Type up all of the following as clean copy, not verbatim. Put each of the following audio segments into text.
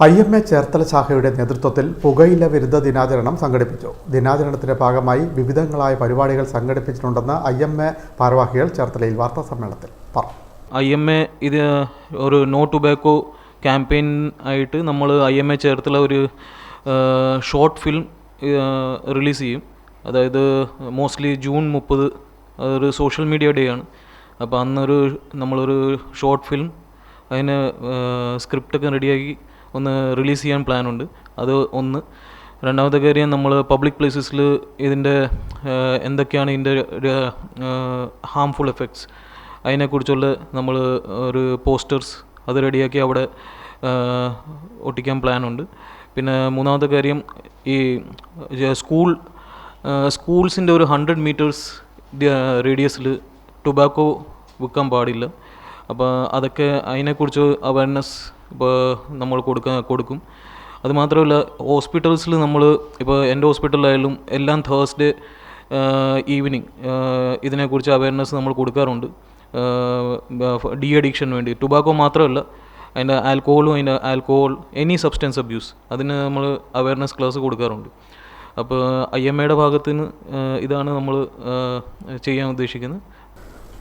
IMA Cherthala ശാഖയുടെ നേതൃത്വത്തിൽ പുകയില വിരുദ്ധ ദിനാചരണം സംഘടിപ്പിച്ചു. ദിനാചരണത്തിന്റെ ഭാഗമായി വിവിധങ്ങളായ പരിപാടികൾ സംഘടിപ്പിച്ചിട്ടുണ്ടെന്ന് IMA ഭാരവാഹികൾ ചേർത്തലയിൽ വാർത്താ സമ്മേളനത്തിൽ പറഞ്ഞു. IMA ഇത് ഒരു നോ ടൊബാക്കോ ക്യാമ്പയിൻ ആയിട്ട് നമ്മൾ IMA ചേർത്തല ഒരു ഷോർട്ട് ഫിലിം റിലീസ് ചെയ്യും. അതായത് മോസ്റ്റ്ലി ജൂൺ 30 ഒരു സോഷ്യൽ മീഡിയ ഡേ ആണ്. അപ്പോൾ അന്നൊരു നമ്മളൊരു ഷോർട്ട് ഫിലിം അതിന് സ്ക്രിപ്റ്റൊക്കെ റെഡിയാക്കി ഒന്ന് റിലീസ് ചെയ്യാൻ പ്ലാനുണ്ട്. അത് ഒന്ന്. രണ്ടാമത്തെ കാര്യം, നമ്മൾ പബ്ലിക് പ്ലേസസിൽ ഇതിൻ്റെ എന്തൊക്കെയാണ് ഇതിൻ്റെ ഹാംഫുൾ എഫക്ട്സ് അതിനെക്കുറിച്ചുള്ള നമ്മൾ ഒരു പോസ്റ്റേഴ്സ് അത് റെഡിയാക്കി അവിടെ ഒട്ടിക്കാൻ പ്ലാനുണ്ട്. പിന്നെ മൂന്നാമത്തെ കാര്യം, ഈ സ്കൂൾസിൻ്റെ ഒരു 100 മീറ്റേഴ്സ് റേഡിയസിൽ ടൊബാക്കോ വിൽക്കാൻ പാടില്ല. അപ്പോൾ അതൊക്കെ അതിനെക്കുറിച്ച് അവയർനെസ് ഇപ്പോൾ നമ്മൾ കൊടുക്കും. അതുമാത്രമല്ല, ഹോസ്പിറ്റൽസിൽ നമ്മൾ ഇപ്പോൾ എൻ്റെ ഹോസ്പിറ്റലിലായാലും എല്ലാം തേഴ്സ്ഡേ ഈവനിങ് ഇതിനെക്കുറിച്ച് അവയർനെസ് നമ്മൾ കൊടുക്കാറുണ്ട്. ഡി അഡിക്ഷന് വേണ്ടി ടൊബാക്കോ മാത്രമല്ല, അതിൻ്റെ ആൽക്കഹോൾ എനി സബ്സ്റ്റൻസ് അബ്യൂസ് അതിന് നമ്മൾ അവയർനെസ് ക്ലാസ് കൊടുക്കാറുണ്ട്. അപ്പോൾ IMAയുടെ ഭാഗത്ത് നിന്ന് ഇതാണ് നമ്മൾ ചെയ്യാൻ ഉദ്ദേശിക്കുന്നത്.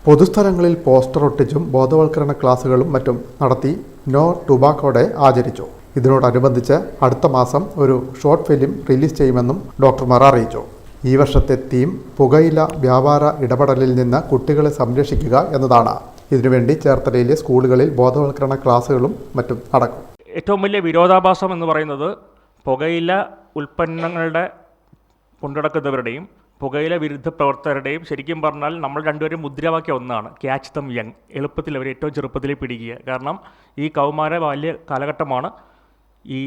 പൊതുസ്ഥലങ്ങളിൽ പോസ്റ്റർ ഒട്ടിച്ചും ബോധവൽക്കരണ ക്ലാസുകളും മറ്റും നടത്തി നോ ടൊബാക്കോ ഡേ ആചരിച്ചു. ഇതിനോടനുബന്ധിച്ച് അടുത്ത മാസം ഒരു ഷോർട്ട് ഫിലിം റിലീസ് ചെയ്യുമെന്നും ഡോക്ടർമാർ അറിയിച്ചു. ഈ വർഷത്തെ തീം പുകയില വ്യാപാര ഇടപെടലിൽ നിന്ന് കുട്ടികളെ സംരക്ഷിക്കുക എന്നതാണ്. ഇതിനുവേണ്ടി ചേർത്തലയിലെ സ്കൂളുകളിൽ ബോധവൽക്കരണ ക്ലാസുകളും മറ്റും നടക്കും. ഏറ്റവും വലിയ വിരോധാഭാസം എന്ന് പറയുന്നത് പുകയില ഉൽപ്പന്നങ്ങളുടെ കൊണ്ടുനടക്കുന്നവരുടെയും പുകയില വിരുദ്ധ പ്രവർത്തകരുടെയും ശരിക്കും പറഞ്ഞാൽ നമ്മൾ രണ്ടുപേരും മുദ്രാവാക്യം ഒന്നാണ്: ക്യാച്ച് ദം യങ്. എളുപ്പത്തിൽ അവർ ഏറ്റവും ചെറുപ്പത്തിൽ പിടിക്കുക. കാരണം ഈ കൗമാര ബാല്യ കാലഘട്ടമാണ് ഈ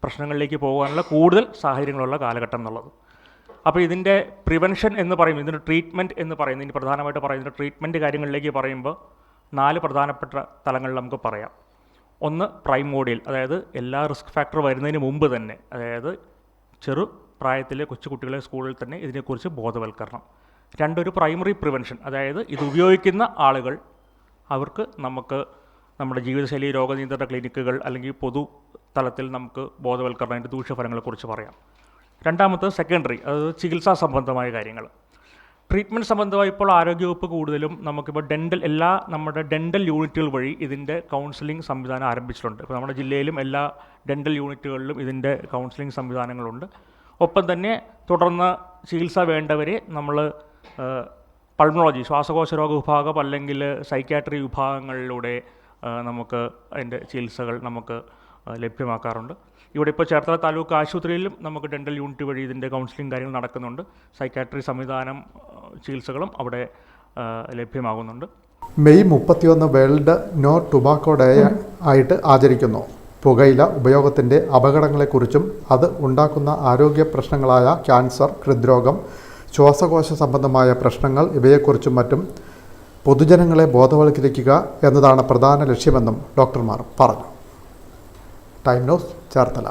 പ്രശ്നങ്ങളിലേക്ക് പോകാനുള്ള കൂടുതൽ സാഹചര്യങ്ങളുള്ള കാലഘട്ടം എന്നുള്ളത്. അപ്പോൾ ഇതിൻ്റെ പ്രിവെൻഷൻ എന്ന് പറയും, ഇതിൻ്റെ ട്രീറ്റ്മെൻറ്റ് എന്ന് പറയുന്നത്, ഇനി പ്രധാനമായിട്ട് പറയുന്നത് ട്രീറ്റ്മെൻറ്റ് കാര്യങ്ങളിലേക്ക് പറയുമ്പോൾ 4 പ്രധാനപ്പെട്ട തലങ്ങളിൽ നമുക്ക് പറയാം. ഒന്ന്, പ്രൈമോഡിയൽ, അതായത് എല്ലാ റിസ്ക് ഫാക്ടർ വരുന്നതിന് മുമ്പ് തന്നെ, അതായത് ചെറു പ്രായത്തിലെ കൊച്ചുകുട്ടികളെ സ്കൂളിൽ തന്നെ ഇതിനെക്കുറിച്ച് ബോധവൽക്കരണം. 2, ഒരു പ്രൈമറി പ്രിവെൻഷൻ, അതായത് ഇത് ഉപയോഗിക്കുന്ന ആളുകൾ അവർക്ക് നമുക്ക് നമ്മുടെ ജീവിതശൈലി രോഗനിയന്ത്രണ ക്ലിനിക്കുകൾ അല്ലെങ്കിൽ പൊതു തലത്തിൽ നമുക്ക് ബോധവൽക്കരണം അതിൻ്റെ ദൂഷ്യഫലങ്ങളെക്കുറിച്ച് പറയാം. രണ്ടാമത് സെക്കൻഡറി, അതായത് ചികിത്സാ സംബന്ധമായ കാര്യങ്ങൾ. ട്രീറ്റ്മെൻറ്റ് സംബന്ധമായി ഇപ്പോൾ ആരോഗ്യവകുപ്പ് കൂടുതലും നമുക്കിപ്പോൾ നമ്മുടെ ഡെൻ്റൽ യൂണിറ്റുകൾ വഴി ഇതിൻ്റെ കൗൺസിലിംഗ് സംവിധാനം ആരംഭിച്ചിട്ടുണ്ട്. ഇപ്പോൾ നമ്മുടെ ജില്ലയിലും എല്ലാ ഡെൻ്റൽ യൂണിറ്റുകളിലും ഇതിൻ്റെ കൗൺസിലിംഗ് സംവിധാനങ്ങളുണ്ട്. ഒപ്പം തന്നെ തുടർന്ന് ചികിത്സ വേണ്ടവരെ നമ്മൾ പൾമണോളജി, ശ്വാസകോശ രോഗ വിഭാഗം അല്ലെങ്കിൽ സൈക്യാട്രി വിഭാഗങ്ങളിലൂടെ നമുക്ക് അതിൻ്റെ ചികിത്സകൾ നമുക്ക് ലഭ്യമാക്കാറുണ്ട്. ഇവിടെ ഇപ്പോൾ ചേർത്തല താലൂക്ക് ആശുപത്രിയിലും നമുക്ക് ഡെൻ്റൽ യൂണിറ്റ് വഴി ഇതിൻ്റെ കൗൺസിലിംഗ് കാര്യങ്ങൾ നടക്കുന്നുണ്ട്. സൈക്യാട്രി സംവിധാനം ചികിത്സകളും അവിടെ ലഭ്യമാകുന്നുണ്ട്. May 31 world no tobacco day ആയിട്ട് ആചരിക്കുന്നു. പുകയില ഉപയോഗത്തിൻ്റെ അപകടങ്ങളെക്കുറിച്ചും അത് ഉണ്ടാക്കുന്ന ആരോഗ്യ പ്രശ്നങ്ങളായ ക്യാൻസർ, ഹൃദ്രോഗം, ശ്വാസകോശ സംബന്ധമായ പ്രശ്നങ്ങൾ ഇവയെക്കുറിച്ചും മറ്റും പൊതുജനങ്ങളെ ബോധവൽക്കരിക്കുക എന്നതാണ് പ്രധാന ലക്ഷ്യമെന്നും ഡോക്ടർമാർ പറഞ്ഞു. Time news, Cherthala.